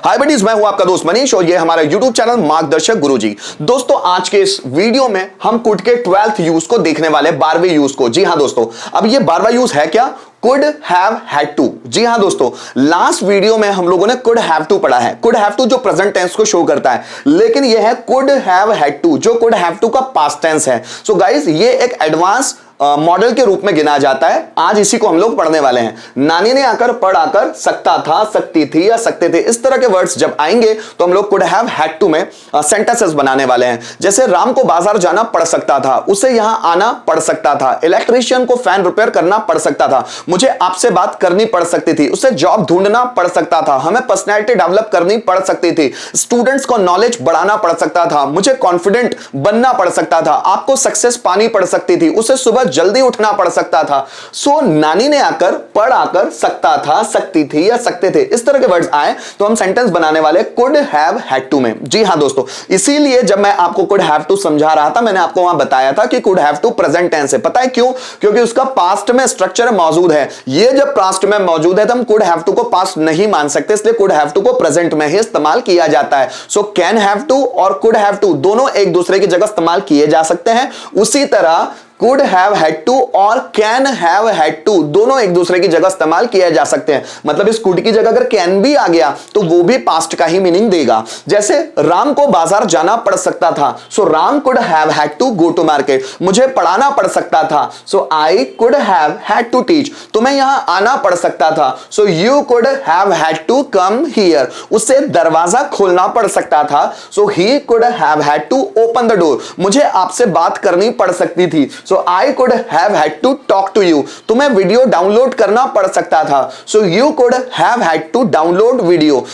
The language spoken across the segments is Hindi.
हाय बडीज, मैं हूं आपका दोस्त मनीष और ये हमारा YouTube चैनल मार्गदर्शक गुरुजी। दोस्तों, आज के इस वीडियो में हम कुड के 12th यूज को देखने वाले, 12वें यूज को। जी हां दोस्तों, अब ये 12वां यूज है क्या? Could have had to. जी हां दोस्तों, लास्ट वीडियो में हम लोगों ने कुड हैव टू पढ़ा है। कुड हैव टू जो प्रेजेंट टेंस को शो करता है, लेकिन यह है कुड हैव हैड टू जो कुड हैव टू का पास्ट टेंस है। सो गाइस, ये एक एडवांस मॉडल के रूप में गिना जाता है। आज इसी को हम लोग पढ़ने वाले हैं। नानी ने आकर, पढ़ आकर, सकता था, सकती थी या सकते थे, इस तरह के वर्ड्स जब आएंगे तो हम लोग कुड हैव हैड टू में सेंटेंसेस बनाने वाले हैं। जैसे राम को बाजार जाना पड़ सकता था, उसे यहां आना पड़ सकता था। इलेक्ट्रीशियन को फैन रिपेयर करना पड़ सकता था, मुझे आपसे बात करनी पड़ सकती थी। उसे जॉब ढूंढना पड़ सकता था, हमें पर्सनैलिटी डेवलप करनी पड़ सकती थी। स्टूडेंट्स को नॉलेज बढ़ाना पड़ सकता था, मुझे कॉन्फिडेंट बनना पड़ सकता था। आपको सक्सेस पानी पड़ सकती थी, उसे सुबह जल्दी उठना पड़ सकता था। सो नानी ने आकर, पढ़ आकर, सकता था, सकती थी या सकते थे, इस तरह के वर्ड्स आए तो हम सेंटेंस बनाने वाले कुड हैव हैड टू में। जी हां दोस्तों, इसीलिए जब मैं आपको कुड हैव टू समझा रहा था, मैंने आपको वहां बताया था कि could have to present tense है। पता है क्यों? क्योंकि उसका पास्ट में स्ट्रक्चर मौजूद है। ये जब पास्ट में मौजूद है तो हम कुड हैव टू को पास्ट नहीं मान सकते, इसलिए कुड हैव टू को प्रेजेंट में ही इस्तेमाल किया जाता है। सो कैन हैव टू और कुड हैव टू दोनों एक दूसरे की जगह इस्तेमाल किए जा सकते हैं। उसी तरह कुड हैव हैड टू और कैन हैव हैड टू दोनों एक दूसरे की जगह इस्तेमाल किए जा सकते हैं। मतलब इस कुड की जगह अगर कैन भी आ गया तो वो भी पास्ट का ही मीनिंग देगा। जैसे राम को बाजार जाना पड़ सकता था, so Ram could have had to go to market. मुझे पढ़ाना पड़ सकता था, so I could have had to teach. तुम्हें यहां आना पड़ सकता था, so you could have had to come here. उसे दरवाजा खोलना पड़ सकता था, so he could have had to open the door. मुझे आपसे बात करनी पड़ सकती थी, so I could have had to talk to you. तुम्हें वीडियो डाउनलोड करना पड़ सकता था, so you could have had to download video.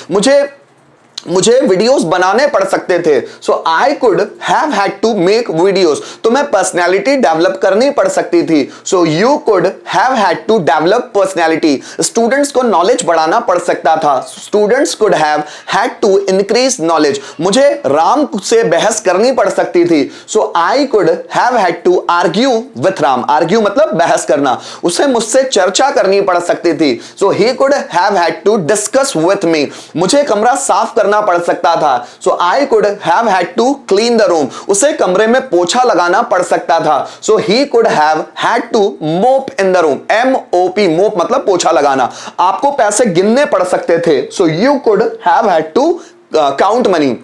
मुझे वीडियोस बनाने पड़ सकते थे, so I could have had to make videos. तुम्हें पर्सनैलिटी डेवलप करनी पड़ सकती थी, so you could have had to develop personality. Students को नॉलेज बढ़ाना पड़ सकता था, students could have had to increase knowledge. मुझे राम से बहस करनी पड़ सकती थी, so I could have had to argue with Ram. Argue मतलब बहस करना। उसे मुझसे चर्चा करनी पड़ सकती थी, so he could have had to discuss with me. मुझे कमरा साफ करना पड़ सकता था, so I could have had to clean the room. उसे कमरे में पोछा लगाना पड़ सकता था, so he could have had to mop in the room. MOP, मोप मतलब पोछा लगाना। आपको पैसे गिनने पड़ सकते थे, so you could have had to count money.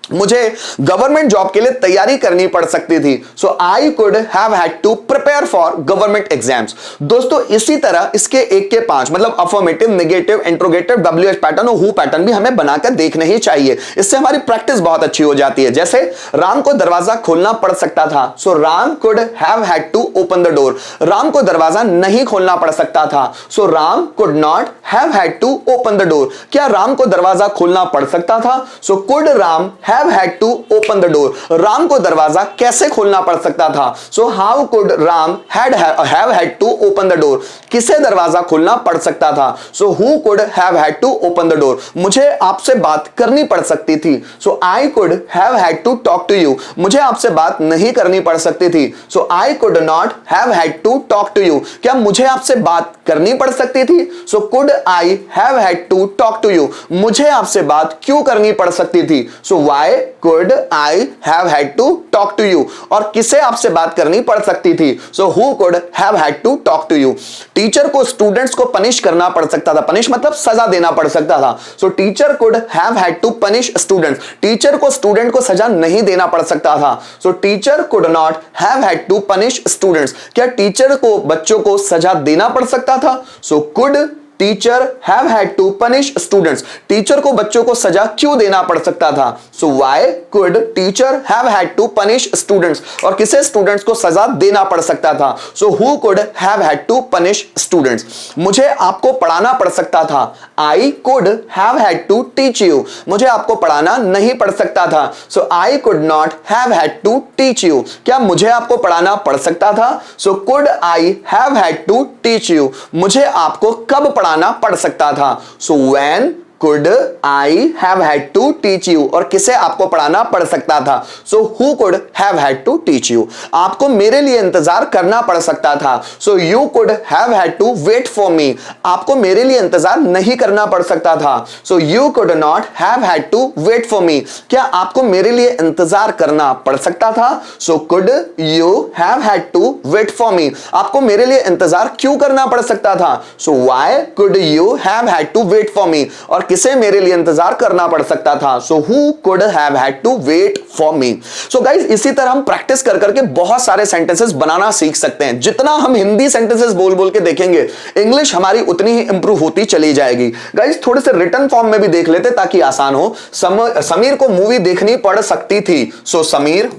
मुझे गवर्नमेंट जॉब के लिए तैयारी करनी पड़ सकती थी, so I could have had to prepare for government exams. दोस्तों, इसी तरह इसके 1 के 5 मतलब affirmative, negative, interrogative, WH pattern और हु पैटर्न भी हमें बनाकर देखने ही चाहिए। इससे हमारी प्रैक्टिस बहुत अच्छी हो जाती है। जैसे राम को दरवाजा खोलना पड़ सकता था, so Ram could have had to open the door. Ram को दरवाजा नहीं खोलना पड़ सकता था, so Ram could not have had to open the door. क्या राम को दरवाजा खोलना पड़ सकता था? So could Ram have had to open the door. Ram को दरवाजा कैसे खोलना पड़ सकता था? So how could Ram have had to open the door. किसे दरवाजा खोलना पड़ सकता था? So who could have had to open the door. मुझे आपसे बात करनी पड़ सकती थी, so I could have had to talk to you. मुझे आपसे बात नहीं करनी पड़ सकती थी, so I could not have had to talk to you. क्या मुझे आपसे बात करनी पड़ सकती थी? So could I have had to talk to you. मुझे आपसे बात क्यों करनी पड़ सकती थी? So why could I have had to talk to you। और किसे आपसे बात करनी पड़ सकती थी? So who could have had to talk to you। Teacher को स्टूडेंट्स को पनिश करना पड़ सकता था, पनिश मतलब सजा देना पड़ सकता था, so teacher could have had to punish students. Teacher को स्टूडेंट को सजा नहीं देना पड़ सकता था, so teacher could not have had to punish students. क्या टीचर को बच्चों को सजा देना पड़ सकता था? So could teacher have had to punish students. Teacher को बच्चों को सजा क्यों देना पड़ सकता था? So why could teacher have had to punish students. और किसे स्टूडेंट्स को सजा देना पड़ सकता था? So who could have had to punish students. मुझे आपको पढ़ाना पड़ सकता था, I could have had to teach you. मुझे आपको पढ़ाना नहीं पड़ सकता था, so I could not have had to teach you. क्या मुझे आपको पढ़ाना पड़ सकता था? So could I have had to teach you. मुझे आपको कब पढ़ाना पड़ सकता था? So when could I have had to teach you, और किसे आपको पढ़ाना पड़ सकता था, so who could have had to teach you, आपको मेरे लिए इंतजार करना पड़ सकता था, so you could have had to wait for me, आपको मेरे लिए इंतजार नहीं करना पड़ सकता था, so you could not have had to wait for me, क्या आपको मेरे लिए इंतजार करना पड़ सकता था, so could you have had to wait for me, आपको मेरे लिए इंतजार क्यों करना पड़ सकता था, so why could you have had to wait for me, और किसे मेरे लिए इंतजार करना पड़ सकता था, so who could have had to wait for me। so guys, इसी तरह हम प्रैक्टिस कर करके बहुत सारे सेंटेंसेस बनाना सीख सकते हैं। जितना हम हिंदी सेंटेंसेस बोल बोल के देखेंगे, इंग्लिश हमारी उतनी ही इंप्रूव होती चली जाएगी। गाइस, थोड़े से रिटन फॉर्म में भी देख लेते ताकि आसान हो। समीर को मूवी देखनी पड़ सकती थी, सो Sameer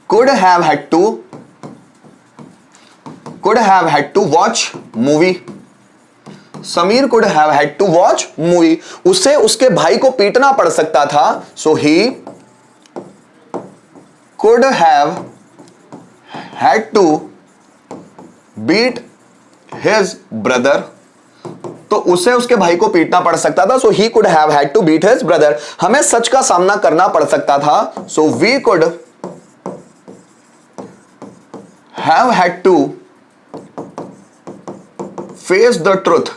could have had to watch movie, Sameer could have had to watch movie, उसे उसके भाई को पीटना पड़ सकता था, so he could have had to beat his brother, तो उसे उसके भाई को पीटना पड़ सकता था, so he could have had to beat his brother। हमें सच का सामना करना पड़ सकता था, so we could have had to face the truth,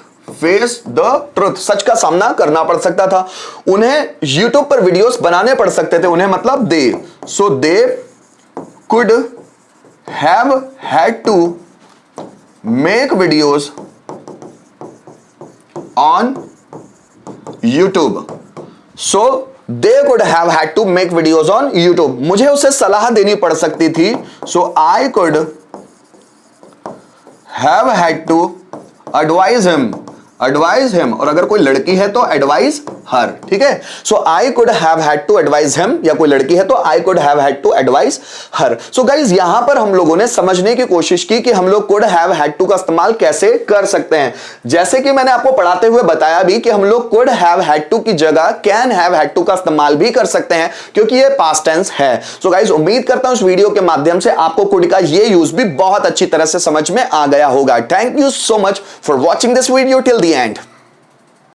सच का सामना करना पड़ सकता था। उन्हें YouTube पर वीडियोस बनाने पड़ सकते थे, उन्हें मतलब दे, so they could have had to make videos on YouTube, so they could have had to make videos on YouTube। मुझे उसे सलाह देनी पड़ सकती थी, so I could have had to advise him, और अगर कोई लड़की है तो advise her, ठीक है। so I could have had to advise him, या कोई लड़की है तो I could have had to advise her। so guys, यहां पर हम लोगों ने समझने की कोशिश की कि हम लोग could have had to का इस्तेमाल कैसे कर सकते हैं। जैसे कि मैंने आपको पढ़ाते हुए बताया भी कि हम लोग could have had to की जगह can have had to का इस्तेमाल भी कर सकते हैं, क्योंकि ये past tense है। so guys, उम्मीद करता हूं इस वीडियो के माध्यम से आपको could का ये यूज भी बहुत अच्छी तरह से समझ में आ गया होगा। Thank you so much for watching this video till the end.